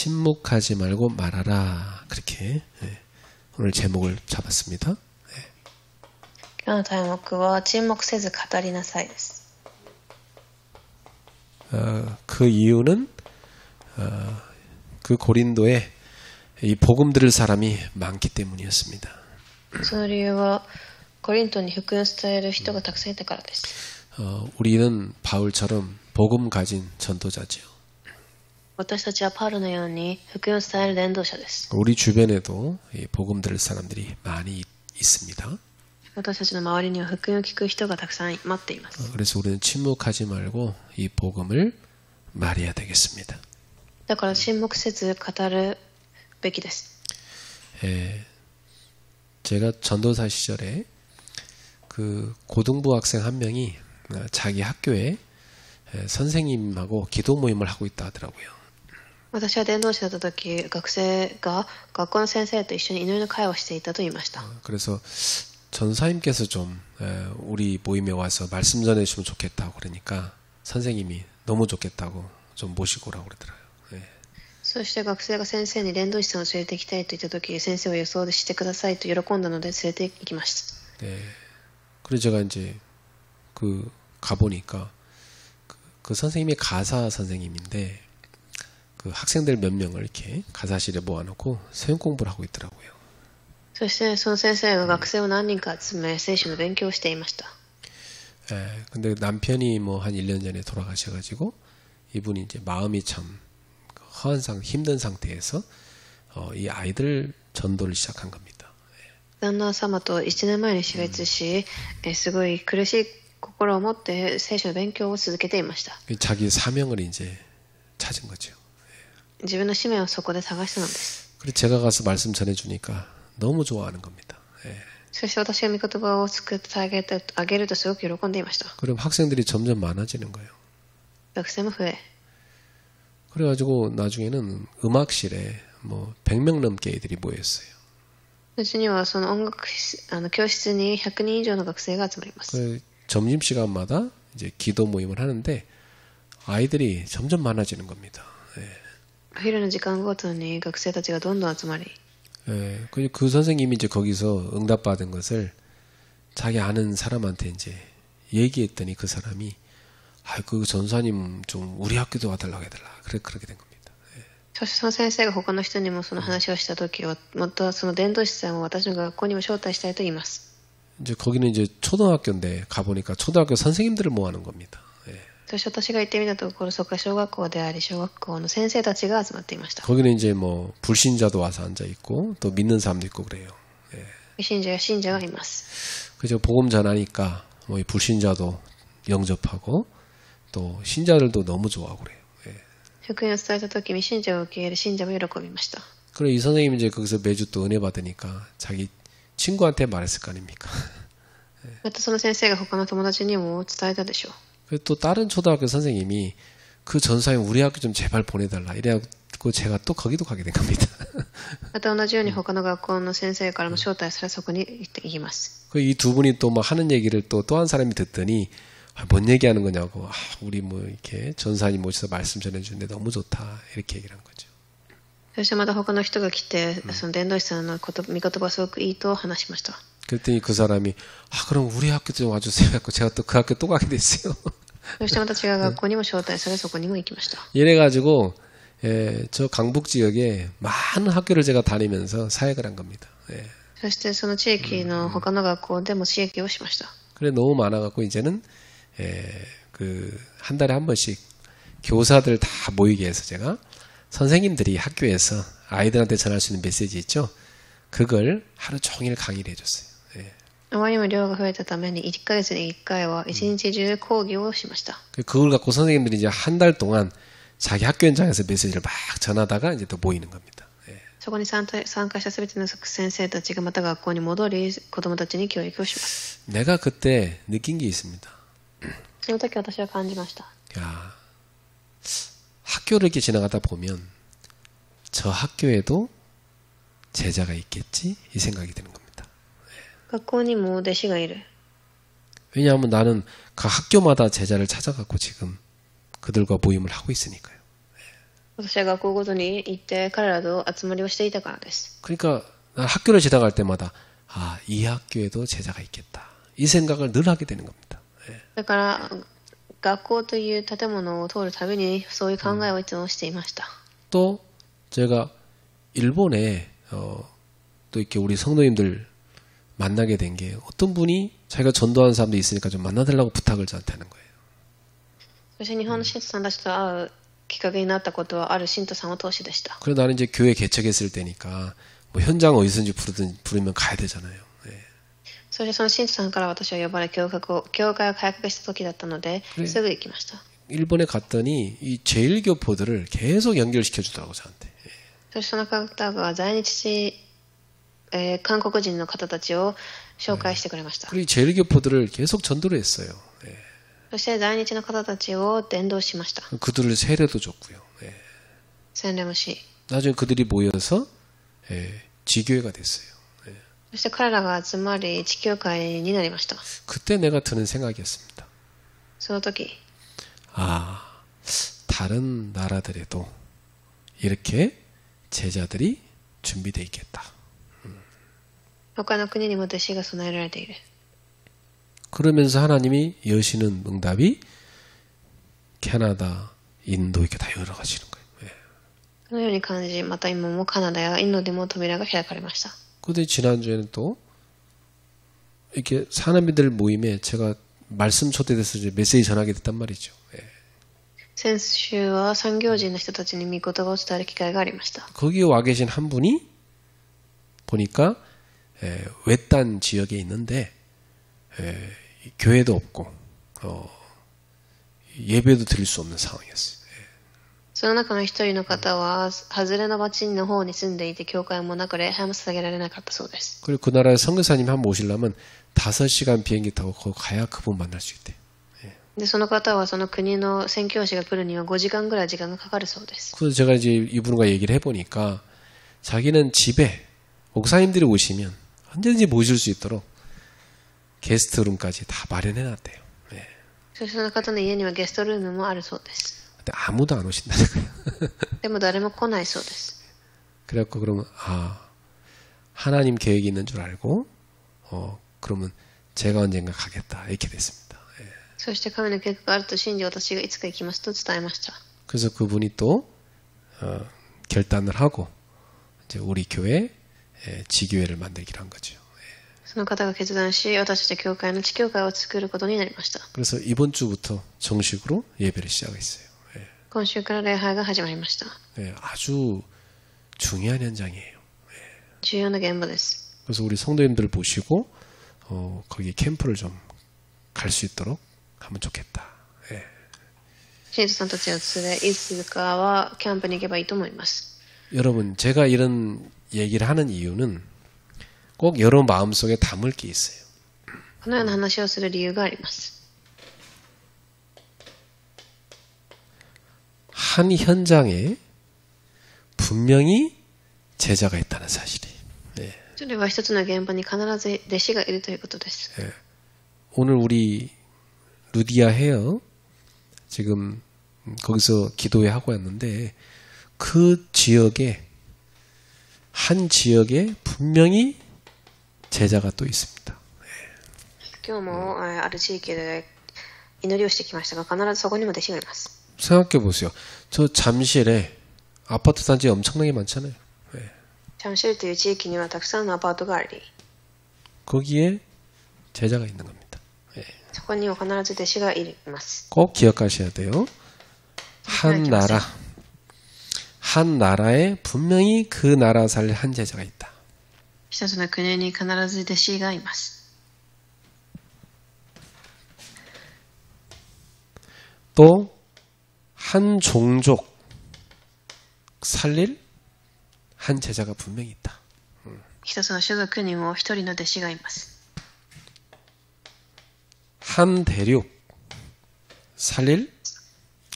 침묵하지 말고 말하라. 그렇게 오늘 제목을 잡았습니다. 今日の題目は沈黙せず語りなさいです。 그 이유는 그 고린도에 이 복음 들을 사람이 많기 때문이었습니다. その理由はコリントに福音を伝える人がたくさんいたからです。 우리는 바울처럼 복음 가진 전도자지요. 私たちはパウロのように福音を伝える伝道者です。 우리 주변에도 이 복음 들을 사람들이 많이 있습니다. 私たちの周りには福音を聞く人がたくさん待っています。 그래서 우리는 침묵하지 말고 이 복음을 말해야 되겠습니다. だから沈黙せず語るべきです。 제가 전도사 시절에 그 고등부 학생 한 명이 자기 학교에 선생님하고 기도 모임을 하고 있다 하더라고요. 私は伝道師だった時、学生が学校の先生と一緒に祈りの会をしていたと言いました。 그래서 전사님께서 좀 우리 모임에 와서 말씀 전해주시면 좋겠다고 그러니까 선생님이 너무 좋겠다고 좀 모시고 오라고 그러더라고요. そして学生が先生に伝道師さんを連れて行きたいと言った時、先生は予想してくださいと喜んだので連れて行きました。 그래서 제가 이제 그 가보니까 그 선생님이 가사 선생님인데 그 학생들 몇 명을 이렇게 가사실에 모아놓고 수영 공부를 하고 있더라고요. そしてその先生が学生を何人か集め聖書の勉強をしていました。 근데 남편이 뭐 한 1년 전에 돌아가셔가지고 이분이 이제 마음이 참 허한 힘든 상태에서 이 아이들 전도를 시작한 겁니다. 旦那様と1年前に死別し、すごい苦しい心を持って聖書の勉強を続けていました。 자기 사명을 이제 찾은 거죠. 自分の使命をそこで探したのです。 그래서 제가 가서 말씀 전해주니까 너무 좋아하는 겁니다. そして私が御言葉を作ってあげるとすごく喜んでいました。 그럼 학생들이 점점 많아지는 거예요. 学生も増え、 그래가지고 나중에는 음악실에 뭐 100명 넘게 애들이 모였어요. うちにはその音楽教室に100人以上の学生が集まります。 그 점심시간마다 이제 기도 모임을 하는데 아이들이 점점 많아지는 겁니다. お昼の時間ごとに学生たちがどんどん集まり、 그 선생님이 이제 거기서 응답받은 것을 자기 아는 사람한테 이제 얘기했더니 그 사람이 그 전사님 좀 우리 학교도 와달라고 해달라. 그렇게 된 겁니다. そしてその先生が他の人にもその話をしたときは、またその伝道師さんを私の学校にも招待したいと言います。 이제 거기는 이제 초등학교인데 가보니까 초등학교 선생님들을 모아놓은 겁니다. そして私が行ってみたところ、そこは小学校であり、小学校の先生たちが集まっていました。 거기는 이제 뭐 불신자도 와서 앉아 있고 또 믿는 사람도 있고 그래요. 信者や信者がいます。 그래서 복음 전하니까 뭐 이 불신자도 영접하고 또 신자들도 너무 좋아하고 그래요. 福音を伝えたときに信者を受け入れ、信者も喜びました。 그래 이 선생님이 이제 거기서 매주 또 은혜 받으니까 자기 친구한테 말했을 거 아닙니까? またその先生が他の友達にも伝えたでしょう。 그래서 또 다른 초등학교 선생님이 그 전사님 우리 학교 좀 제발 보내달라 이래갖고 제가 또 거기도 가게 된 겁니다. また同じように他の学校の先生からも招待され、そこに行きます。 이 두 분이 또 막 하는 얘기를 또 한 사람이 듣더니 뭔 얘기하는 거냐고 우리 뭐 이렇게 전사님 모셔서 말씀 전해주는데 너무 좋다 이렇게 얘기를 한 거죠. そしてまた他の人が来て、その伝道師さんの御言葉がすごくいいと話しました。 그랬더니 그 사람이 그럼 우리 학교 좀 와주세요. 해갖고 제가 또 그 학교 또 가게 됐어요. そしてまた違う学校にも招待され、そこにも行きました。 이래가지고 저 강북 지역에 많은 학교를 제가 다니면서 사역을 한 겁니다. そしてその地域の他の学校でも刺激をしました。 그래 너무 많아갖고 이제는 그 한 달에 한 번씩 교사들 다 모이게 해서 제가 선생님들이 학교에서 아이들한테 전할 수 있는 메시지 있죠? 그걸 하루 종일 강의를 해줬어요. あまりにも量が増えたために1ヶ月に1回は1日中講義をしました。 그걸 갖고 선생님들이 이제 한 달 동안 자기 학교 현장에서 메시지를 막 전하다가 이제 또 모이는 겁니다. そこに参加したすべての先生たちがまた学校に戻り、子供たちに教育をします。 내가 그때 느낀 게 있습니다. その時私は感じました。 야, 학교를 이렇게 지나가다 보면 저 학교에도 제자가 있겠지? 이 생각이 드는 겁니다. 学校にも弟子がいる。 왜냐하면 나는 그 학교마다 제자를 찾아갖고 지금 그들과 모임을 하고 있으니까요. 私は学校ごとに行って彼らと集まりをしていたからです。 그러니까 난 학교를 지나갈 때마다 아, 이 학교에도 제자가 있겠다. 이 생각을 늘 하게 되는 겁니다. だから学校という建物を通るたびにそういう考えをいつもしていました。 또 제가 일본에 또 이렇게 우리 성도님들 만나게 된 게 어떤 분이 자기가 전도하는 사람도 있으니까 좀 만나달라고 부탁을 저한테 하는 거예요. そして日本の信徒さんたちと会うきっかけになったことはある信徒さんを通しでした。 그래 나는 이제 교회 개척했을 때니까 뭐 현장 어디선지 부르면 가야 되잖아요. そしてその信徒さんから私は呼ばれ教会を開学した時だったので、すぐ行きました。 일본에 갔더니 이 제일교포들을 계속 연결시켜 주더라고 저한테. そしてその方が在日韓国人の方たちを紹介してくれました。 그리고 제일교포들을 계속 전도를 했어요. そして在日の方たちを伝道しました。 그들을 세례도 줬고요. 洗礼もし、 나중에 그들이 모여서 지교회가 됐어요. そして彼らが集まり地教会になりました。 그때 내가 드는 생각이었습니다. その時、 아, 다른 나라들에도 이렇게 제자들이 준비되어 있겠다. 他の国にも弟子が備えられている。 그러면서 하나님이 여시는 응답이 캐나다, 인도 이렇게 다 열어가시는 거예요. このように感じ、また今もカナダやインドでも扉が開かれました。 근데 지난주에는 또 이렇게 사람들 모임에 제가 말씀 초대돼서 이제 메시지 전하게 됐단 말이죠. 先週は産業人の人たちに御言葉を伝える機会がありました。 거기에 와 계신 한 분이 보니까 외딴 지역에 있는데 교회도 없고 예배도 드릴 수 없는 상황이었어요. その中の一人の方は外れの町の方に住んでいて教会もなく礼拝も捧げられなかったそうです。 그리고 그 나라에 선교사님 한 번 오시려면 5시간 비행기 타고 거기 가야 그분 만날 수 있대요. でその方はその国の宣教師が来るには5時間ぐらい時間がかかるそうです。 그래서 제가 이제 이분과 얘기를 해보니까 자기는 집에 목사님들이 오시면 언제든지 모실 수 있도록 게스트룸까지 다 마련해놨대요. そしてその方の家にはゲストルームもあるそうです。 근데 아무도 안 오신다는 거예요. でも誰も来ないそうです。 그래갖고 그러면 하나님 계획이 있는 줄 알고 그러면 제가 언젠가 가겠다 이렇게 됐습니다. そして神の計画があると信じ私がいつか行きますと伝えました。 그래서 그분이 또 결단을 하고 이제 우리 교회 지교회를 만들기로 한 거죠. その方が決断し、私たち教会の地教会を作ることになりました。 그래서 이번 주부터 정식으로 예배를 시작했어요. 今週から礼拝が始まりました。 아주 중요한 현장이에요. 重要な現場です。 그래서 우리 성도님들 보시고 거기 캠프를 좀 갈 수 있도록 하면 좋겠다. 信徒さんたちを連れ、いつかはキャンプに行けばいいと思います。 여러분, 제가 이런 얘기를 하는 이유는 꼭 여러분 마음속에 담을 게 있어요. このような話をする理由があります。 한 현장에 분명히 제자가 있다는 사실이. それは一つの現場に必ず弟子がいるということです。 오늘 우리 루디아 헤어 지금 거기서 기도회 하고 왔는데 그 지역에 한 지역에 분명히 제자가 또 있습니다. 今日もある地域で祈りをしてきましたが、必ずそこにも弟子がいます。 생각해 보세요. 저 잠실에 아파트 단지 엄청나게 많잖아요. チャンシルという地域にはたくさんのアパートがあり、 거기에 제자가 있는 겁니다. そこには必ず弟子がいます。 꼭 기억하셔야 돼요. 한 나라에 분명히 그 나라 살 한 제자가 있다. 一つの国に必ず弟子がいます。 또 한 종족 살릴 한 제자가 분명히 있다. 一つの種族にも一人の弟子がいます。 한 대륙 살릴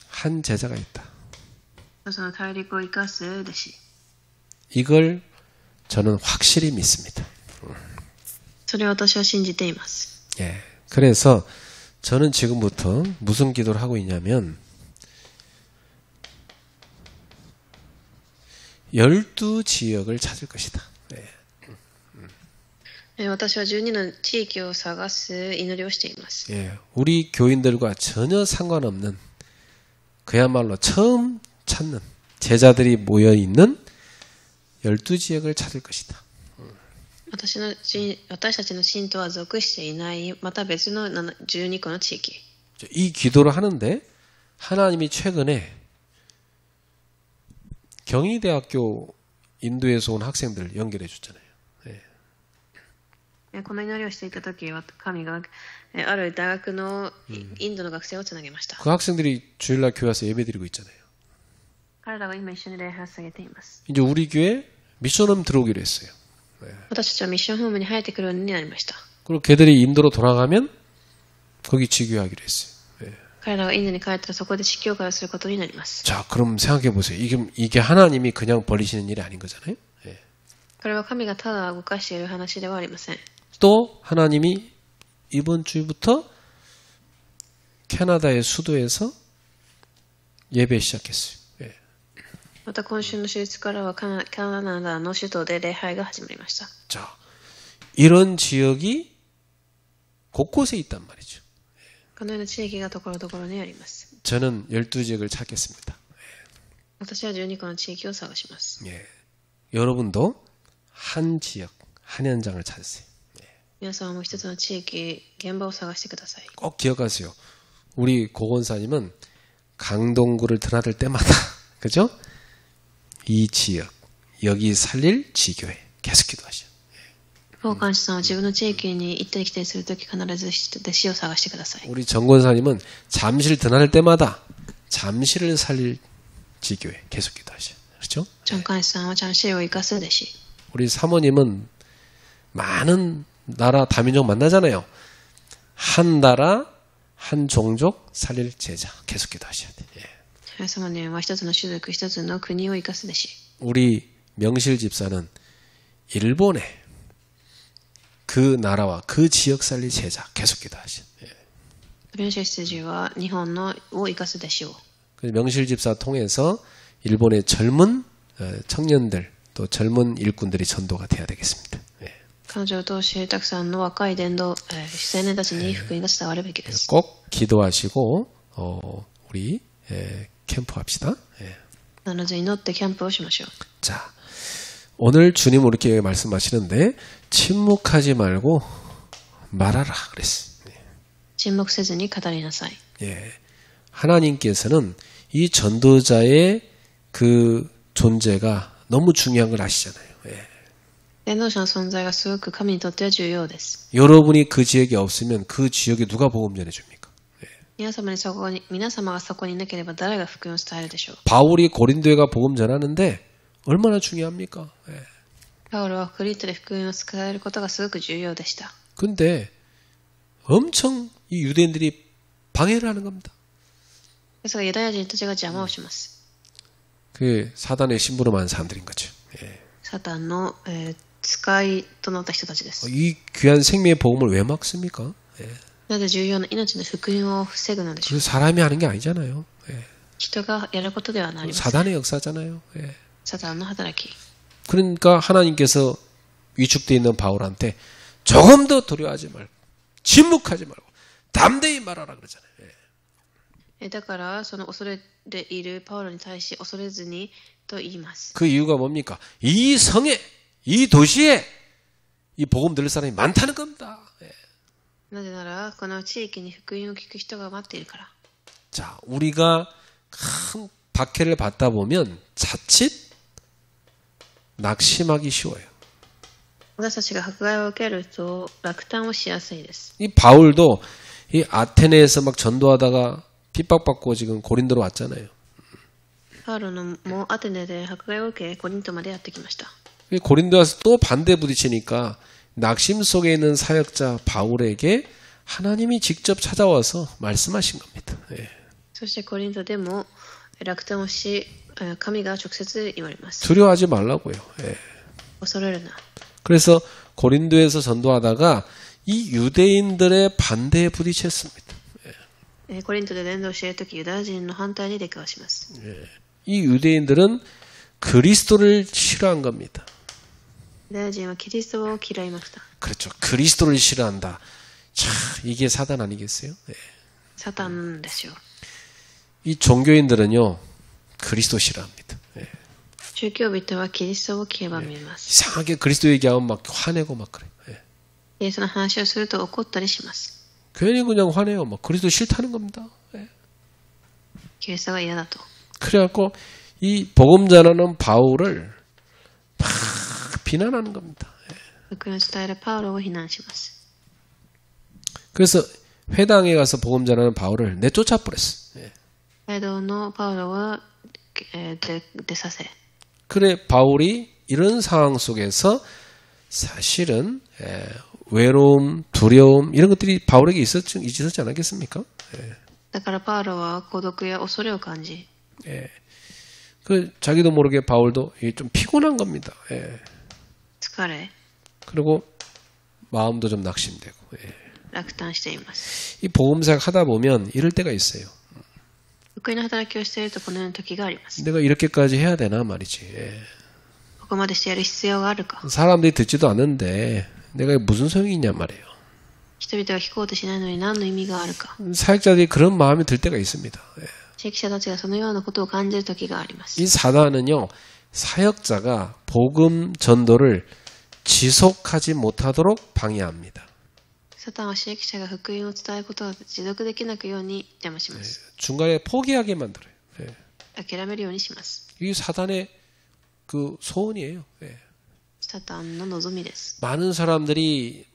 한 제자가 있다. 一つの大陸を生かす弟子。 이걸 저는 확실히 믿습니다. それを私は信じています。 예. 그래서 저는 지금부터 무슨 기도를 하고 있냐면 12지역을 찾을 것이다. 예. 私は12の地域を探す祈りをしています。 예. 우리 교인들과 전혀 상관없는 그야말로 처음 찾는 제자들이 모여 있는 12지역을 찾을 것이다. 私たちの信徒は属していないまた別の12個の地域。 이 기도를 하는데 하나님이 최근에 경희대학교 인도에서 온 학생들 연결해 줬잖아요. 예. この祈りをしていた時は神がある大学のインドの学生をつなげました。 그 학생들이 주일날 교회 와서 예배드리고 있잖아요. 彼らが今一緒に礼拝を捧げています。 이제 우리 교회 미션홈 들어오기로 했어요. 私たちはミッションホームに入ってくるようになりました。 그리고 걔들이 인도로 돌아가면 거기 지교하기로 했어요. 彼らがインドに帰ったらそこで地教会をすることになります。 자, 그럼 생각해 보세요. 이게 하나님이 그냥 벌리시는 일이 아닌 거잖아요. 예. これは神がただ動かしている話ではありません。 또 하나님이 이번 주부터 캐나다의 수도에서 예배 시작했어요. 예. また今週の週末からはカナダの首都で礼拝が始まりました。 자, 이런 지역이 곳곳에 있단 말이죠. このような地域がところどころにあります。 저는 12지역을 찾겠습니다. 私は12個の地域を探します。 예. 여러분도 한 지역, 한 현장을 찾으세요. 皆さんも一つの地域、現場を探してください。 꼭 기억하세요. 우리 고건사님은 강동구를 드나들 때마다 그죠? 이 지역, 여기 살릴 지교회 계속 기도하셔. 高官師さんは自分の地域に行ったり来たりするとき必ず弟子を探してください。 우리 정권사님은 잠실 드나들 때마다 잠실을 살릴 지교회 계속 기도하셔. 그렇죠? 張官師さんは잠실を生かす弟子。 우리 사모님은 많은 나라 다민족 만나잖아요. 한 나라, 한 종족 살릴 제자 계속 기도하셔야 돼. 예. 様には一つの種族、一つの国を生かす弟子。 우리 명실 집사는 일본에 그 나라와 그 지역 살릴 제자 계속 기도하셔. 예. 弁護士は日本のを生かす弟子を。 명실 집사 통해서 일본의 젊은 청년들 또 젊은 일꾼들이 전도가 돼야 되겠습니다. 예. 彼女を通してたくさんの若い伝道、青年たちに福音が伝わるべきです。 꼭 기도하시고 우리 캠프합시다. 예. なので祈ってキャンプをしましょう。 자, 오늘 주님 이렇게 말씀하시는데 침묵하지 말고 말하라 그랬어요. 沈黙せずに語りなさい。 예. 하나님께서는 이 전도자의 그 존재가 너무 중요한 걸 아시잖아요. 예. 伝道者の存在がすごく神にとっては重要です。 여러분이 그 지역에 없으면 그 지역에 누가 복음 전해줍니까? 예. 皆様がそこにいなければ誰が福音を伝えるでしょう。 바울이 고린도에가 복음 전하는데 얼마나 중요합니까? 예. パウロはコリントで福音を伝えることがすごく重要でした。 근데 엄청 이 유대인들이 방해를 하는 겁니다. ですがユダヤ人たちが邪魔をします。 그 사단의 심부름한 사람들인 거죠. 예. サタンの、使いとなった人たちです。 이 귀한 생명의 복음을 왜 막습니까? 예. なぜ重要な命の福音を防ぐのでしょ 그 う。 사람이 하는 게 아니잖아요. 예. 人がやることではなりません。 사단의 역사잖아요. 예. サタンの働き。 그러니까 하나님께서 위축되어 있는 바울한테 조금 더 두려워하지 말고 침묵하지 말고 담대히 말하라 그러잖아요. 예. だからその恐れているパウロに対し恐れずにと言います。 그 이유가 뭡니까? 이 성에 이 도시에 이 복음 들을 사람이 많다는 겁니다. 예. なぜならこの地域に福音を聞く人が待っているから。 자, 우리가 큰 박해를 받다 보면 자칫 낙심하기 쉬워요. 私たちが迫害を受けると落胆をしやすいです。 이 바울도 이 아테네에서 막 전도하다가 핍박받고 지금 고린도로 왔잖아요. パウロのもアテネで迫害を受けコリントまでやってきました。 고린도 와서 또 반대 부딪히니까 낙심 속에 있는 사역자 바울에게 하나님이 직접 찾아와서 말씀하신 겁니다. 예. そしてコリントでも落胆をし神が直接言われます。 두려워하지 말라고요. 예. 恐れるな。 그래서 고린도에서 전도하다가 이 유대인들의 반대에 부딪혔습니다. コリントで伝道しているときユダヤ人の反対に出くわします。 이 유대인들은 그리스도를 싫어한 겁니다. ユダヤ人はキリストを嫌いました。 그렇죠. 그리스도를 싫어한다. 참 이게 사단 아니겠어요? 네. サタンですよ。 이 종교인들은요 그리스도 싫어합니다. 네. 宗教人はキリストを嫌みます。 이상하게 그리스도 얘기하면 막 화내고 막 그래. 네. イエスの話をすると怒ったりします。 괜히 그냥 화내요. 막 그리스도 싫다는 겁니다. 네. キリストが嫌だと。 그래갖고 이 복음 전하는 바울을 막 비난하는 겁니다. 福音を伝えるパウロを非難します。 그래서 회당에 가서 복음 전하는 바울을 내쫓아 버렸어. 예. 街道のパウロは、出させ。 그래 바울이 이런 상황 속에서 사실은 외로움, 두려움 이런 것들이 바울에게 있었지 않았겠습니까? 예. だからパウロは孤独や恐れを感じ、 예. 그 자기도 모르게 바울도 좀 피곤한 겁니다. 예. 疲れ、 그리고 마음도 좀 낙심되고. 예. 落胆しています。 이 복음사역 하다 보면 이럴 때가 있어요. 福音の働きをしているとこのような時があります。 내가 이렇게까지 해야 되나 말이지. 예. ここまでしてやる必要があるか。 사람들이 듣지도 않는데 내가 무슨 소용이 있냔 말이에요. 人々が聞こうとしないのに何の意味があるか。 사역자들이 그런 마음이 들 때가 있습니다. 예. 地域者たちがそのようなことを感じる時があります。 이 사단은요, 사역자가 복음 전도를 지속하지 못하도록 방해합니다. サタンは地域者が福音を伝えることが持続できなくように邪魔します。 중간에 포기하게 만들어요. 예. 諦めるようにします。 이게 사단의 그 소원이에요. 예. サタンの望みです。 많은 사람들이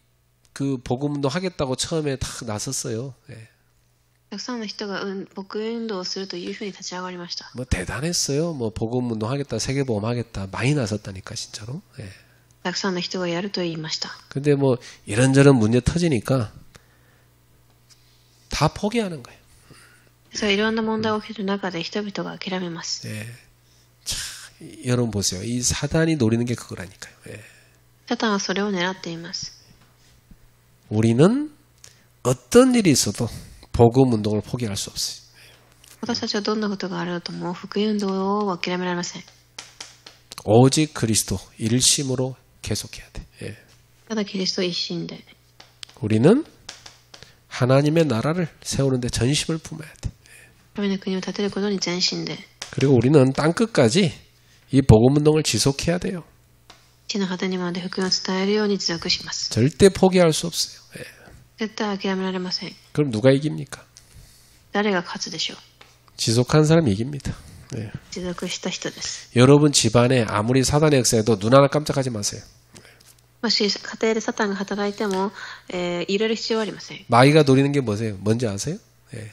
그 복음도 하겠다고 처음에 다 나섰어요. 예. たくさんの人が牧運動をするというふうに立ち上がりました。 뭐 대단했어요. 뭐 복음 운동 하겠다, 세계보험 하겠다, 많이 나섰다니까 진짜로. 예. たくさんの人がやると言いました。 근데 뭐 이런저런 문제 터지니까 다 포기하는 거예요. そういろんな問題が起きる中で人々が諦めます。 예. 자, 여러분 보세요. 이 사단이 노리는 게 그거라니까요. 예. サタンはそれを狙っています。 우리는 어떤 일이 있어도 복음 운동을 포기할 수 없어요. 私たちはどんなことがあるとも福音運動を諦められません。 오직 그리스도 일심으로 계속해야 돼. 예. ただキリスト一心で、 우리는 하나님의 나라를 세우는데 전심을 품어야 돼. 神の国を建てることに全身で、 그리고 우리는 땅 끝까지 이 복음 운동을 지속해야 돼요. 地の果てにまで福音を伝えるように持続します。 절대 포기할 수 없어요. 예. 絶対諦められません。 그럼 누가 이깁니까? 誰が勝つでしょう。 지속한 사람이 이깁니다. 예. 持続した人です。 여러분 집안에 아무리 사단의 역사에도 눈 하나 깜짝하지 마세요. もし家庭でサタンが働いても、入れる必要はありません。 마귀가 노리는 게 뭐세요? 뭔지 아세요? 예.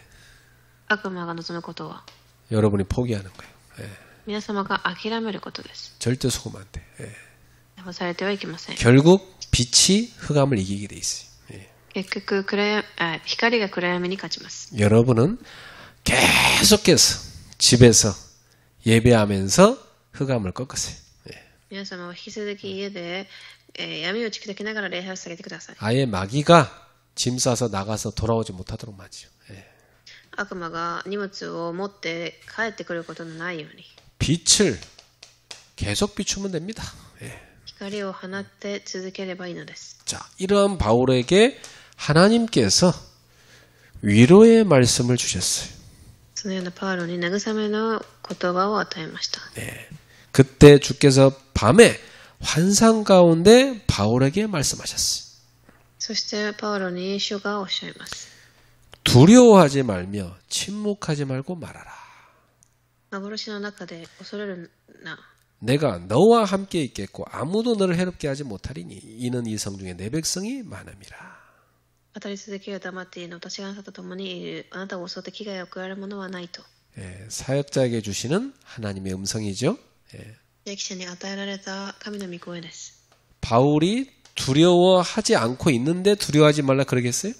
悪魔が望むことは、 여러분이 포기하는 거예요. 예. 皆様が諦めることです。 절대 속으면 안 돼. 예. 騙されてはいけません。 결국 빛이 흑암을 이기게 돼 있어요. 예. 結局光が暗闇に勝ちます。 여러분은 계속해서 집에서 예배하면서 흑암을 꺾으세요. 예. 皆様は引き続き家で、闇を打ち砕きながら礼拝を下げてください。 아예 마귀가 짐 싸서 나가서 돌아오지 못하도록 맞죠. 예. 悪魔が荷物を持って帰ってくることのないように 빛을 계속 비추면 됩니다. 예. 光を放って続ければいいのです。 자, 이러한 바울에게 하나님께서 위로의 말씀을 주셨어요. そのようなパウロに慰めの言葉を与えました。 네. 그때 주께서 밤에 환상 가운데 바울에게 말씀하셨어요. そしてパウロに主がおっしゃいます。 두려워하지 말며 침묵하지 말고 말하라. 幻の中で恐れるな。 내가 너와 함께 있겠고 아무도 너를 해롭게 하지 못하리니 이는 이 성중에 내 백성이 많음이라. 語り続けよ黙っているの私があなたと共にいる。あなたを襲って危害を加えるものはないと。 예, 사역자에게 주시는 하나님의 음성이죠. 예. 聖記者に与えられた神の御声です。 바울이 두려워하지 않고 있는데 두려워하지 말라 그러겠어요?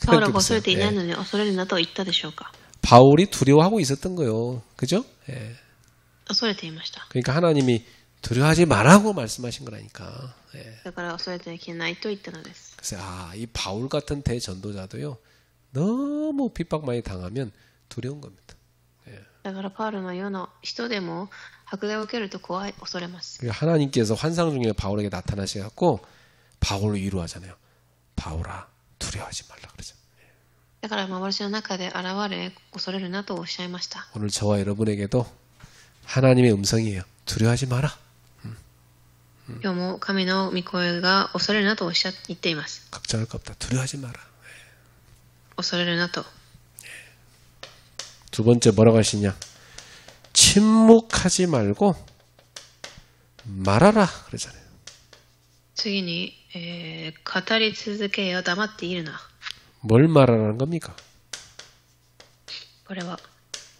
パウロが恐れていないのに恐れるなと言ったでしょうか。 바울이 두려워하고 있었던 거예요. 그죠? 예. 恐れていました。 그러니까 하나님이 두려워하지 말라고 말씀하신 거라니까. 예. だから恐れてはいけないと言ったのです。 그래서 이 바울 같은 대전도자도요. 너무 핍박 많이 당하면 두려운 겁니다. 예. だからパウロのような人でも迫害を受けると恐れます。 하나님께서 환상 중에 바울에게 나타나셔갖고 바울을 위로하잖아요. 바울아 두려워하지 말라 그러죠. だから幻の中で現れ恐れるなとおっしゃいました。 오늘 저와 여러분에게도 하나님의 음성이에요. 두려워하지 마라. 今日も神の御声が恐れるなと言っています。 걱정할 거 없다. 두려워하지 마라. 恐れるなと。 두 번째 뭐라고 하시냐? 침묵하지 말고 말하라 그러잖아요. 次に、語り続けよ、黙っているな。 뭘 말하라는 겁니까? これは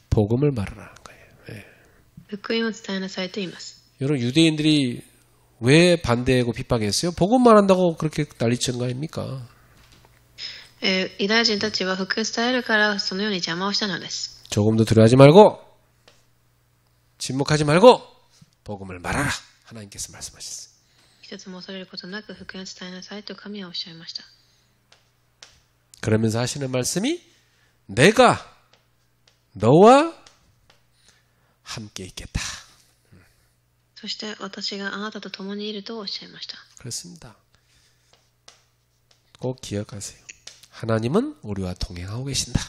복음을 말하라는 거예요. 예. 福音を伝えなさいと言います。 여러분 유대인들이 왜 반대하고 핍박했어요? 복음만 한다고 그렇게 난리치는 거 아닙니까? ユダヤ人たちは福音を伝えるからそのように邪魔をしたのです。 조금도 두려워하지 말고 침묵하지 말고 복음을 말하라. 하나님께서 말씀하셨어요. 一つも恐れることなく福音を伝えなさいと神はおっしゃいました。 그러면서 하시는 말씀이 내가 너와 함께 있겠다. そして私があなたと共にいるとおっしゃいました。 그렇습니다. 꼭 기억하세요. 하나님은 우리와 동행하고 계신다.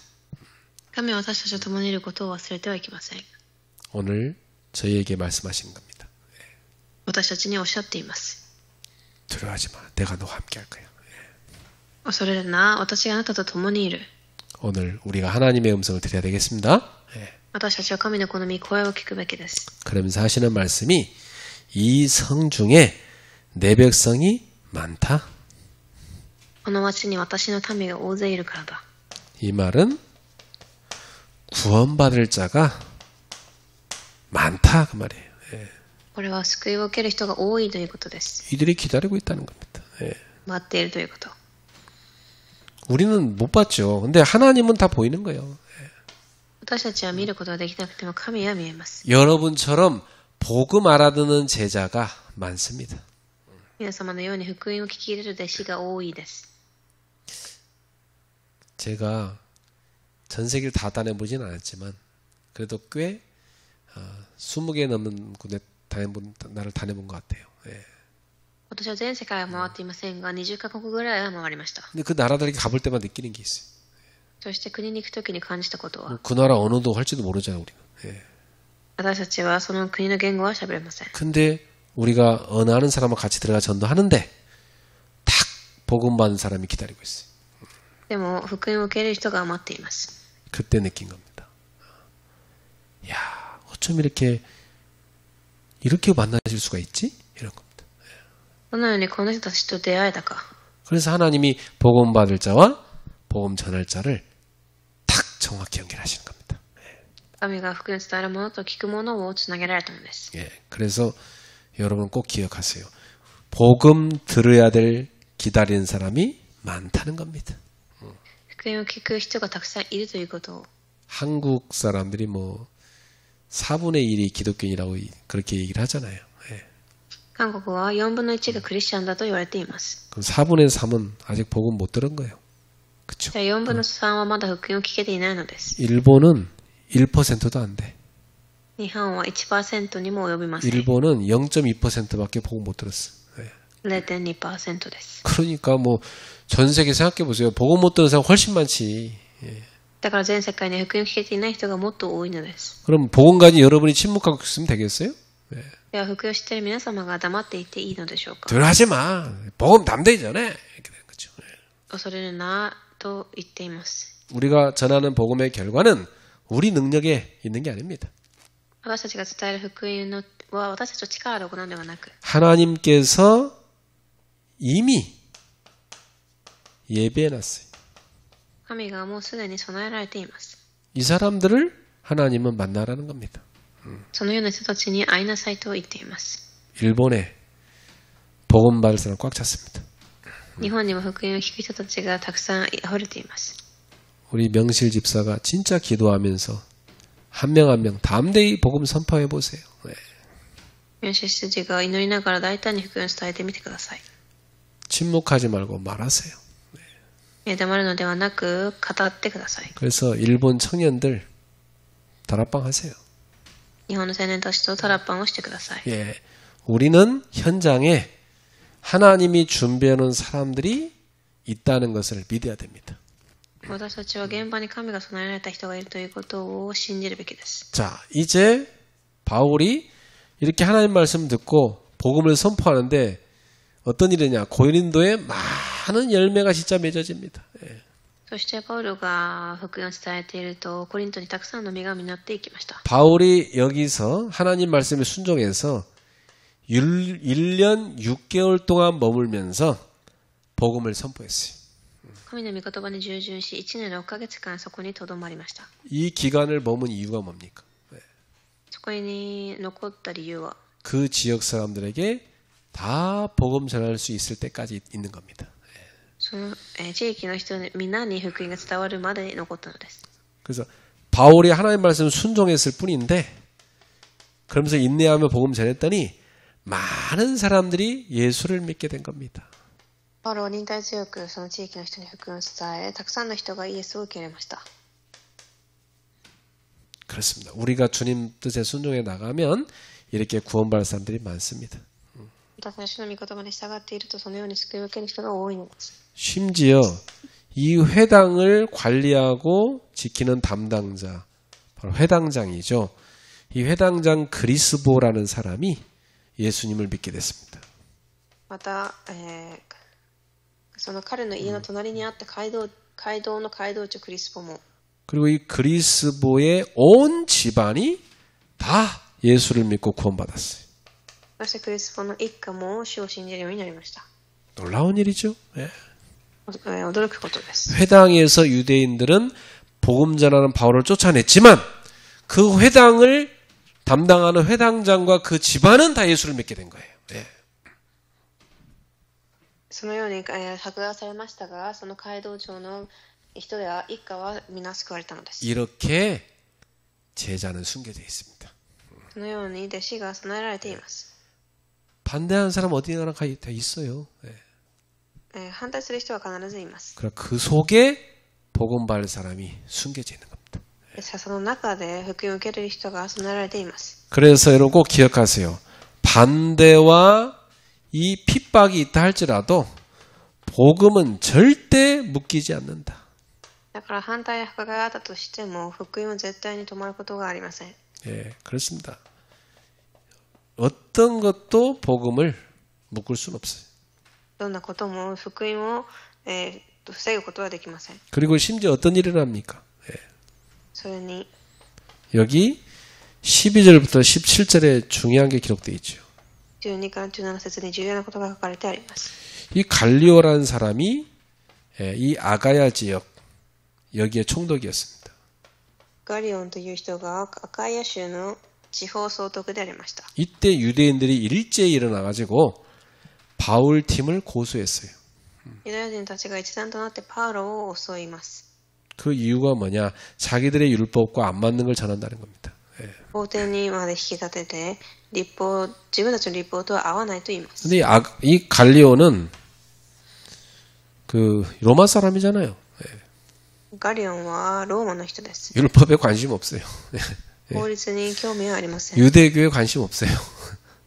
神は私たちと共にいることを忘れてはいけません。 오늘 저희에게 말씀하신 겁니다. 私たちにおっしゃっています。 두려워하지 마. 내가 너와 함께 할 거야. 恐れるな、私があなたと共にいる。 오늘 우리가 하나님의 음성을 들어야 되겠습니다. 私たちは神のこの御声を聞くべきです。 그러면서 하시는 말씀이 이 성 중에 내 백성이 많다. この町に私の民が大勢いるからだ。 이 말은 구원받을 자가 많다 그 말이에요. これは救いを受ける人が多いということです。 이들이 기다리고 있다는 겁니다. 待っているということ。 우리는 못 봤죠. 근데 하나님은 다 보이는 거예요. 私たちは見ることができなくても神は見えます。 여러분처럼 복음 알아듣는 제자가 많습니다. 皆様のように福音を聞き入れる弟子が多いです。 제가 전 세계를 다 다녀보진 않았지만 그래도 꽤 20개 넘는 군데 나를 다녀본 것 같아요. 私は全世界を回っていませんが、20カ国ぐらいは回りました。 근데 그 나라들이 가볼 때만 느끼는 게 있어요. そして国に行くときに感じたことは、 그 나라 언어도 할지도 모르잖아요, 우리는. 私たちはその国の言語は喋れません。 근데 우리가 언어하는 사람과 같이 들어가 전도하는데 딱 복음 받은 사람이 기다리고 있어요. でも福音を受ける人が待っています。 그때 느낀 겁니다. 야, 어쩜 이렇게 만나실 수가 있지? 이런 겁니다. どのようにこの人たちと出会えたか。 그래서 하나님이 복음 받을 자와 복음 전할 자를 딱 정확히 연결하시는 겁니다. 神が福音を伝える者と聞く者をつなげられたのです。 그래서 여러분 꼭 기억하세요. 복음 들어야 될 기다리는 사람이 많다는 겁니다. 福音を聞く人がたくさんいるということを。 한국 사람들이 뭐 4분의 1이 기독교인이라고 그렇게 얘기를 하잖아요. 韓国は4分の1がクリスチャンだと言われています。 그럼 4분의 3은 아직 복음 못 들은 거예요. 그쵸? じゃあ4分の3はまだ福音を聞けていないのです。 일본은 1%도 안 돼. 日本は 1% にも及びません。 일본은 0.2%밖에 복음 못 들었어. 0.2% です。 그러니까 뭐 전 세계 생각해 보세요. 복음 못 들은 사람 훨씬 많지. だから全世界に福音を聞けていない人がもっと多いのです。 그럼 복음 가진 여러분이 침묵하고 있으면 되겠어요? では福音を知っている皆様が黙っていていいのでしょうか。 들어하지 마. 복음 담대히 전해. 이렇게 되는 거죠. 恐れるなと言っています。 우리가 전하는 복음의 결과는 우리 능력에 있는 게 아닙니다. 私たちが伝える福音は私たちの力で行うのではなく、 하나님께서 이미 예배해놨어요. 神がもうすでに備えられています。 이 사람들을 하나님은 만나라는 겁니다. そのような人たちに会いなさいと言っています。 일본에 복음 받을 사람 꽉 찼습니다. 日本にも福音を聞く人たちがたくさん溢れています。 우리 명실 집사가 진짜 기도하면서 한 명 한 명 담대히 복음 선포해 보세요. メンシスジが祈りながら大胆に福音を伝えてみてください。 침묵하지 말고 말하세요. 黙るのではなく語ってください。 그래서 일본 청년들 다락방 하세요. 日本の青年たちとタラッパンをしてください。 예, 우리는 현장에 하나님이 준비해놓은 사람들이 있다는 것을 믿어야 됩니다. 私たちは現場に神が備えられた人がいるということを信じるべきです。 자, 이제 바울이 이렇게 하나님 말씀 듣고 복음을 선포하는데 어떤 일이냐? 고린도에 많은 열매가 진짜 맺어집니다. 예. そしてパウロが福音を伝えているとコリントにたくさんの実が実っていきました。 바울이 여기서 하나님 말씀에 순종해서 1년 6개월 동안 머물면서 복음을 선포했어요. 神の御言葉に従順し1年6ヶ月間そこにとどまりました。 이 기간을 머문 이유가 뭡니까? そこに残った理由は 그 지역 사람들에게 다 복음 전할 수 있을 때까지 있는 겁니다. その地域の人みんなに福音が伝わるまでに残ったのです。 그래서 바울이 하나님 말씀 순종했을 뿐인데 그러면서 인내하며 복음 전했더니 많은 사람들이 예수를 믿게 된 겁니다. パウロは忍耐強くその地域の人に福音を伝え、たくさんの人がイエスを受け入れました。 그렇습니다. 우리가 주님 뜻에 순종해 나가면 이렇게 구원받을 사람들이 많습니다. 私たちの御言葉に従っているとそのように救いを受ける人が多いのです。 심지어 이 회당을 관리하고 지키는 담당자, 바로 회당장이죠. 이 회당장 그리스보라는 사람이 예수님을 믿게 됐습니다. また、その彼の家の隣にあった街道の街道長クリスポも 그리고 이 그리스보의 온 집안이 다 예수를 믿고 구원받았어요. そしてクリスポの一家も主を信じるようになりました。 놀라운 일이죠. 예. 驚くことです。 회당에서 유대인들은 복음 전하는 바울을 쫓아냈지만 그 회당을 담당하는 회당장과 그 집안은 다 예수를 믿게 된 거예요. 예. そのように迫害されましたが、その街道長の人や一家は皆救われたのです。 이렇게 제자는 숨겨져 있습니다. そのように弟子が備えられています。 반대하는 사람 어디나 다 있어요. 예. 反対する人は必ずいます。 그러나 그 속에 복음 받을 사람이 숨겨져 있는 겁니다. その中で福音を受ける人が備えられています。 그래서 여러분 꼭 기억하세요. 반대와 이 핍박이 있다 할지라도 복음은 절대 묶이지 않는다. だから反対や迫害があったとしても福音は絶対に止まることがありません。 예, 그렇습니다. 어떤 것도 복음을 묶을 수는 없어요. どんなことも福音を、防ぐことはできません。 그리고 심지어 어떤 일이 일어납니까? 예. それに 여기 12절부터 17절에 중요한 게 기록되어 있죠. 12から17節に重要なことが書かれてあります。 이 갈리오라는 사람이 이 아가야 지역 여기에 총독이었습니다. ガリオンという人がアカイア州の地方総督でありました。 이때 유대인들이 일제히 일어나가지고 바울 팀을 고소했어요. ユダヤ人たちが一団となってパウロを襲います。 그 이유가 뭐냐? 자기들의 율법과 안 맞는 걸 전한다는 겁니다. 예. 法廷にまで引き立てて自分たちの立法とは合わないと言います。 근데 이 갈리오는 그 로마 사람이잖아요. 예. ガリオンはローマの人です。 율법에 관심 없어요. 法律に興味はありません。 유대교에 관심 없어요.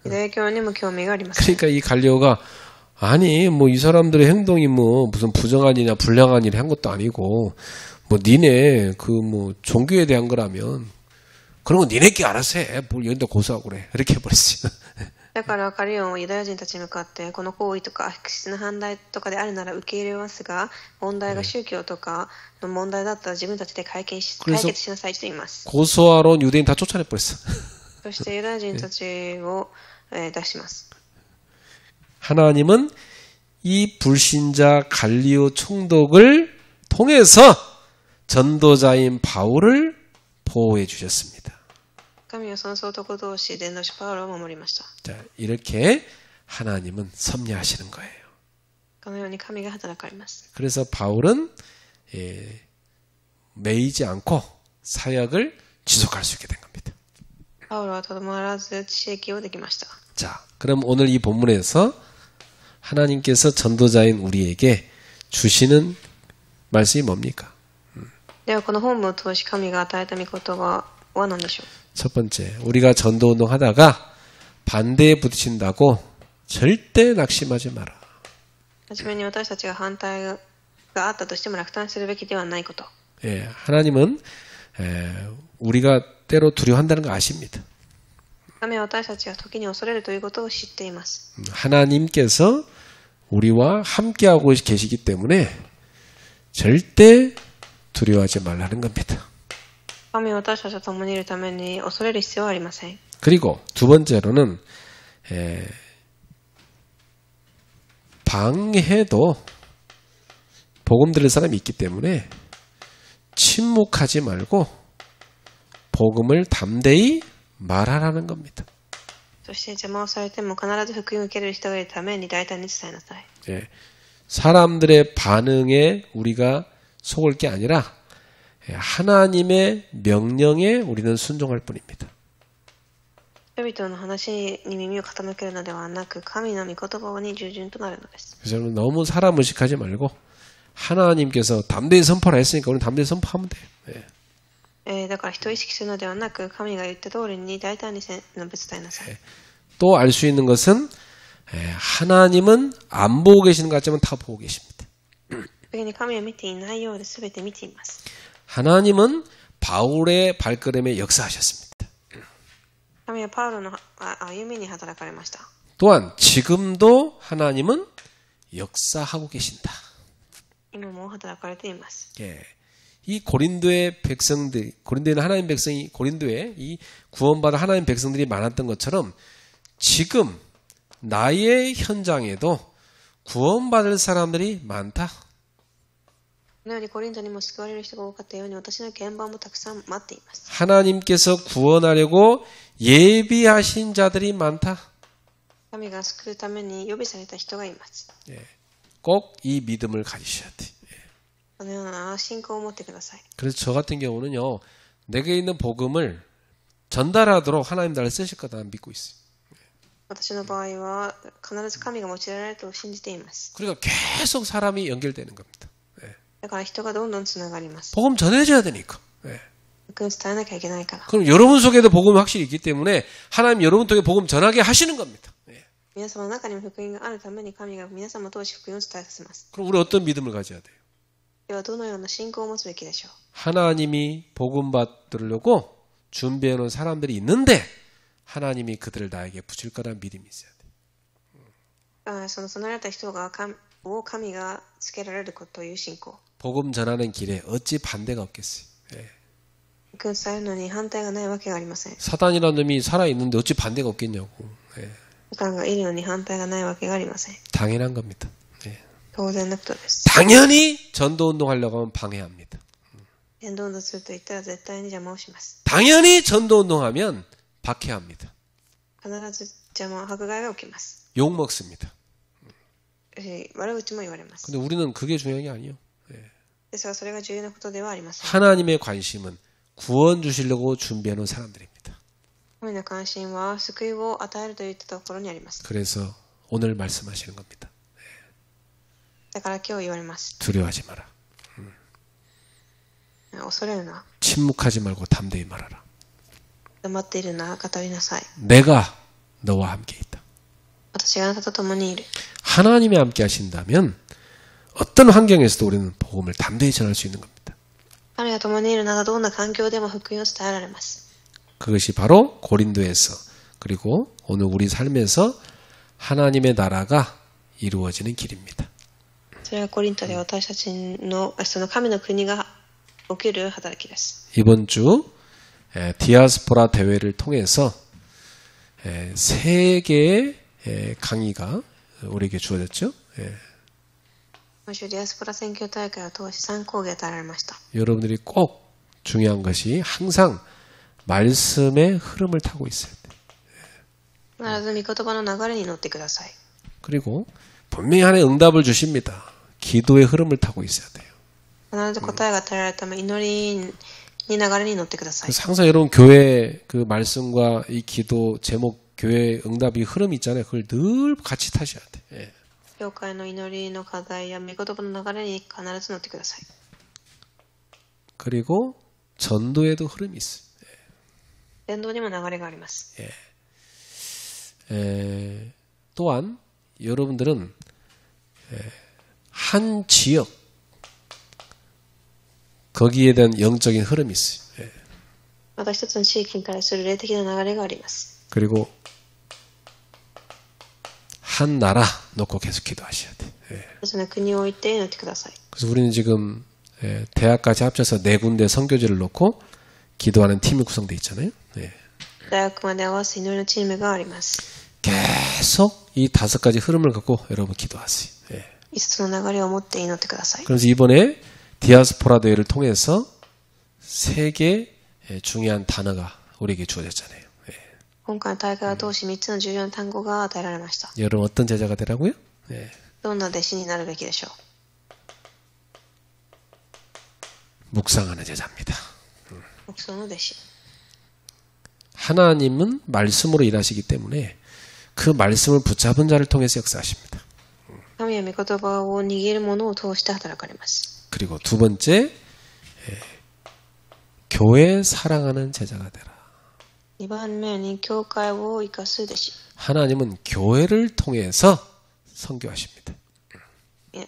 ユダヤ教にも興味がありません。 그러니까 이 갈리오가 아니 뭐 이 사람들의 행동이 뭐 무슨 부정한 일이나 불량한 일을 한 것도 아니고 뭐 니네 그 뭐 종교에 대한 거라면 그런 거 니네끼리 알아서 해. 뭘 여기다 고소하고 그래. 이렇게 해버렸어요. だからカリオンはユダヤ人たちに向かってこの行為とか悪質な犯罪とかであるなら受け入れますが問題が宗教とかの問題だったら自分たちで解決しなさいと言います。 고소하러 온 유대인 다 쫓아내버렸어. そしてユダヤ人たちを出します。 하나님은 이 불신자 갈리오 총독을 통해서 전도자인 바울을 보호해 주셨습니다. 神はその総督同士伝道師パウロを守りました。 자, 이렇게 하나님은 섭리하시는 거예요. このように神が働かれます。 그래서 바울은 매이지 않고 사역을 지속할 수 있게 된 겁니다. パウロはとどまらず知益をできました。 자, 그럼 오늘 이 본문에서 하나님께서 전도자인 우리에게 주시는 말씀이 뭡니까? ではこの本文を通し神が与えた御言葉は何でしょう。 첫 번째, 우리가 전도운동 하다가 반대에 부딪힌다고 절대 낙심하지 마라. はじめに私たちが反対があったとしても落胆するべきではないこと。 예, 하나님은 우리가 때로 두려워한다는 거 아십니다. 神は私たちが時に恐れるということを知っています。 하나님께서 우리와 함께하고 계시기 때문에 절대 두려워하지 말라는 겁니다. 神は私たちと共にいるために恐れる必要はありません。 그리고 두 번째로는 방해도 복음 들을 사람이 있기 때문에 침묵하지 말고 복음을 담대히 말하라는 겁니다. そして邪魔をされても必ず福音を受ける人がいるために大胆に伝えなさい。 예, 사람들의 반응에 우리가 속을 게 아니라 하나님의 명령에 우리는 순종할 뿐입니다. 人々の話に耳を傾けるのではなく神の御言葉に従順となるのです。 그래서 여러분 너무 사람 의식하지 말고 하나님께서 담대히 선포를 했으니까 우리는 담대히 선포하면 돼요. 예. だから人を意識するのではなく神が言った通りに大胆に述べ伝えなさい。 또 알 수 있는 것은 하나님은 안 보고 계시는 것 같지만 다 보고 계십니다. 次に神は見ていないようで全て見ています。 하나님은 바울의 발걸음에 역사하셨습니다. 神はパウロの歩みに働かれました。 또한 지금도 하나님은 역사하고 계신다. 今も働かれています。 예. 이 고린도의 백성들, 고린도에는 하나님 백성이, 고린도에 이 구원받은 하나님 백성들이 많았던 것처럼 지금 나의 현장에도 구원받을 사람들이 많다. このようにコリントにも救われる人が多かったように私の現場もたくさん待っています。 하나님께서 구원하려고 예비하신 자들이 많다. 神が救うために予備された人がいます。 예. 꼭 이 믿음을 가지셔야 돼. このような信仰を持ってください。 그래서 저 같은 경우는요, 내게 있는 복음을 전달하도록 하나님 나를 쓰실 거다 믿고 있어요. 私の場合は必ず神が用いられると信じています。 그러니까 계속 사람이 연결되는 겁니다. だから人がどんどんつながります。 복음 전해줘야 되니까. 예. 福音伝えなきゃいけないから。 그럼 여러분 속에도 복음이 확실히 있기 때문에 하나님 여러분 통해 복음 전하게 하시는 겁니다. 예. 皆様の中にも福音があるために神が皆様を通し福音を伝えさせます。 그럼 우리 어떤 믿음을 가져야 돼요? ではどのような信仰を持つべきでしょう。 하나님이 복음 받으려고 준비해 놓은 사람들이 있는데 하나님이 그들을 나에게 부줄 거라는 믿음이 있어야 돼요. その備えられた人が神がつけられることという信仰。 복음 전하는 길에 어찌 반대가 없겠어요. 예. 福音伝えるのに反対がないわけがありません。 사단이라는 놈이 살아있는데 어찌 반대가 없겠냐고. 예. サタンがいるのに反対がないわけがありません。 당연한 겁니다. 예. 当然のことです。 당연히 전도운동 하려고 하면 방해합니다. 伝道運動すると言ったら絶対に邪魔をします。 당연히 전도운동 하면 박해합니다. 必ず邪魔、迫害が起きます。 욕먹습니다. 悪口も言われます。 근데 우리는 그게 중요한 게 아니에요. ですがそれが重要なことではありません。 하나님의 관심은 구원 주시려고 준비해 놓은 사람들입니다. 神の関心は救いを与えるといったところにあります。 그래서 오늘 말씀하시는 겁니다. だから今日言われます。 두려워하지 마라. 恐れるな。 침묵하지 말고 담대히 말하라. 黙っているな。語りなさい。 내가 너와 함께 있다. 私があなたと共にいる。 하나님이 함께 하신다면 어떤 환경에서도 우리는 복음을 담대히 전할 수 있는 겁니다. 神が共にいるならどんな環境でも福音を伝えられます。 그것이 바로 고린도에서 그리고 오늘 우리 삶에서 하나님의 나라가 이루어지는 길입니다. それはコリントで私たちのその神の国が起きる働きです。 이번 주 디아스포라 대회를 통해서 3개의 강의가 우리에게 주어졌죠. 今週ディアスポラ選挙大会を通し3講義与えられました。 여러분들이 꼭 중요한 것이 항상 말씀의 흐름을 타고 있어야 돼요. 必ず御言葉の流れに乗ってください。 그리고 분명히 하나의 응답을 주십니다. 기도의 흐름을 타고 있어야 돼요. 必ず答えが与えられるため祈りに流れに乗ってください。 그래서 항상 여러분 교회 그 말씀과 이 기도 제목 교회 응답이 흐름 있잖아요. 그걸 늘 같이 타셔야 돼. 예. 教会の祈りの課題や御言葉の流れに必ず乗ってください。 그리고 전도에도 흐름이 있어요. 伝道にも流れがあります。 또한 여러분들은 한 지역 거기에 대한 영적인 흐름이 있어요. また一つの地域に対する霊的な流れがあります。 그리고 한 나라 놓고 계속 기도하셔야 돼. その国を置いて祈ってください。 그래서 우리는 지금 대학까지 합쳐서 4군데 선교지를 놓고 기도하는 팀이 구성되어 있잖아요. 大学まで合わせ祈りのチームがあります。 계속 이 5가지 흐름을 갖고 여러분 기도하세요. 5つの流れを持って祈ってください。 그래서 이번에 디아스포라 대회를 통해서 3개 중요한 단어가 우리에게 주어졌잖아요. 今回の大会を通し3つの重要な単語が与えられました。 여러분 어떤 제자가 되라고요? どんな弟子になるべきでしょう。 묵상하는 제자입니다. 牧草の弟子。 하나님은 말씀으로 일하시기 때문에 그 말씀을 붙잡은 자를 통해서 역사하십니다. 神は御言葉を握る者を通して働かれます。 그리고 두 번째, 교회 사랑하는 제자가 되라. 2番目に教会を生かす弟子。 하나님은 교회를 통해서 선교하십니다.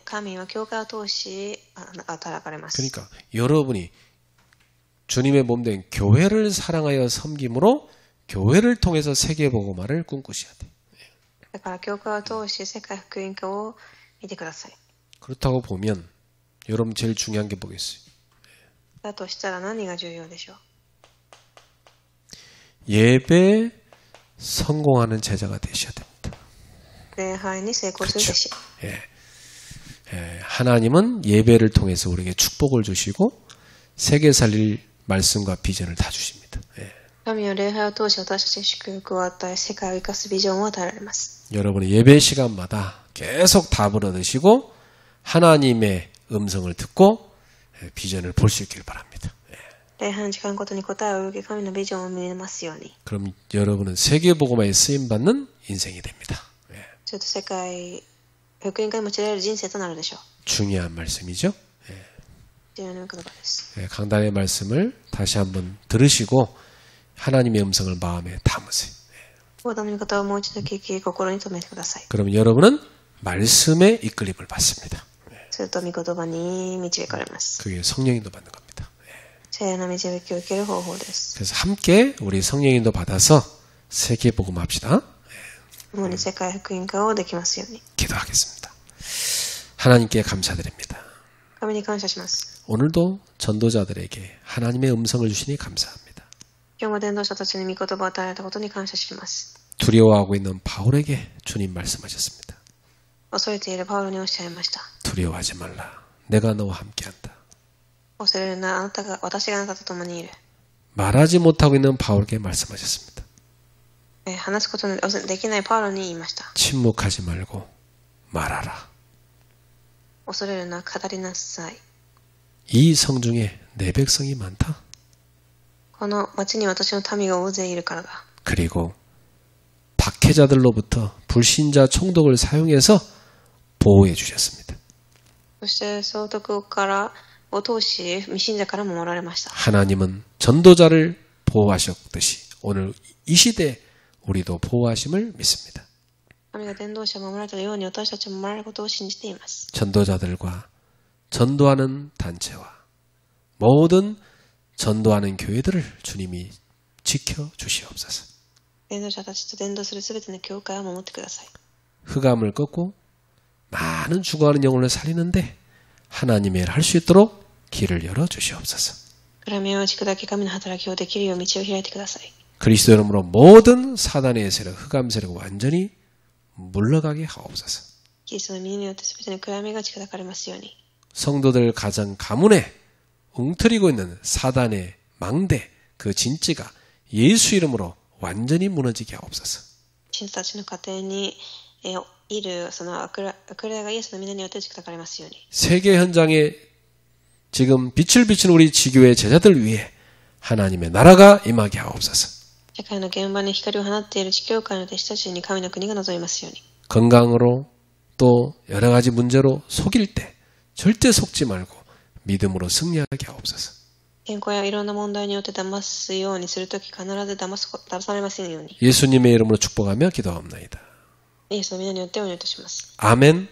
神は教会を通し働かれます。 그러니까 여러분이 주님의 몸된 교회를 사랑하여 섬김으로 교회를 통해서 세계복음화를 꿈꾸셔야 돼. だから教会を通して世界福音化を見てください。 그렇다고 보면 여러분 제일 중요한 게 뭐겠어요? だとしたら何が重要でしょう。 예배 성공하는 제자가 되셔야 됩니다. 礼拝に成功する弟子。 하나님은 예배를 통해서 우리에게 축복을 주시고 세계 살릴 말씀과 비전을 다 주십니다. 神は礼拝を通し私たちに祝福を与え、世界を生かすビジョンを与えられます。 여러분의 예배 시간마다 계속 답을 얻으시고 하나님의 음성을 듣고 비전을 볼 수 있기를 바랍니다. 礼拝の時間ごとに答えを受け、神のビジョンを見れますように。 그럼 여러분은 세계복음화에 쓰임받는 인생이 됩니다. ちょっと世界福音化に用いられる人生となるでしょう。 중요한 말씀이죠. 重要な言葉です。 강단의 말씀을 다시 한번 들으시고 하나님의 음성을 마음에 담으세요. 講談の御言葉をもう一度聞き、心に留めてください。 그럼 여러분은 말씀의 이끌림을 받습니다. すると御言葉に導かれます。 그게 성령인도 받는 겁니다. 聖霊の導きを受ける方法です。 그래서 함께 우리 성령인도 받아서 세계복음 합시다. 共に世界福音化をできますように。 기도하겠습니다. 하나님께 감사드립니다. 神に感謝します。 오늘도 전도자들에게 하나님의 음성을 주시니 감사합니다. 今日も伝道者たちに御言葉を与えられたことに感謝します。 두려워하고 있는 바울에게 주님 말씀하셨습니다. 恐れているパウロにおっしゃいました。 두려워하지 말라. 내가 너와 함께한다. 恐れるな、私があなたと共にいる。 말하지 못하고 있는 바울에게 말씀하셨습니다. 話すことのできないパウロに言いました。 침묵하지 말고 말하라. 恐れるな、語りなさい。 이 성중에 내 백성이 많다. この町に私の民が大勢いるからだ。 그리고 박해자들로부터 불신자 총독을 사용해서 보호해 주셨습니다. そして総督からを通し未信者からも守られました。 하나님은 전도자를 보호하셨듯이 오늘 이 시대 우리도 보호하심을 믿습니다. 神が伝道者を守られたように私たちも守られることを信じています。 전도자들과 전도하는 단체와 모든 전도하는 교회들을 주님이 지켜주시옵소서. 伝道者たちと伝道するすべての教会を守ってください。 흑암을 꺾고 많은 죽어가는 영혼을 살리는데 하나님의 일 할 수 있도록 길을 열어주시옵소서. 暗闇を打ち砕き神の働きをできるよう道を開いてください。 그리스도 이름으로 모든 사단의 세력, 흑암 세력 완전히 물러가게 하옵소서. キリストの身によってすべての暗闇が打ち砕かれますように。 성도들 가정 가문에 웅트리고 있는 사단의 망대, 그 진찌가 예수 이름으로 완전히 무너지게 하옵소서. 信徒たちの家庭にいるその悪霊がイエスの皆によって打ち砕かれますように。 세계 현장에 지금 빛을 비추는 우리 지교의 제자들 위해 하나님의 나라가 임하게 하옵소서. 世界の現場に光を放っている地教会の弟子たちに神の国が望みますように。 건강으로 또 여러 가지 문제로 속일 때 절대 속지 말고 믿음으로 승리하게 하옵소서. 健康やいろんな問題によって騙すようにするとき、必ず騙されませんように。 예수님의 이름으로 축복하며 기도합니다. イエスの皆によってお祈りいたします。아멘.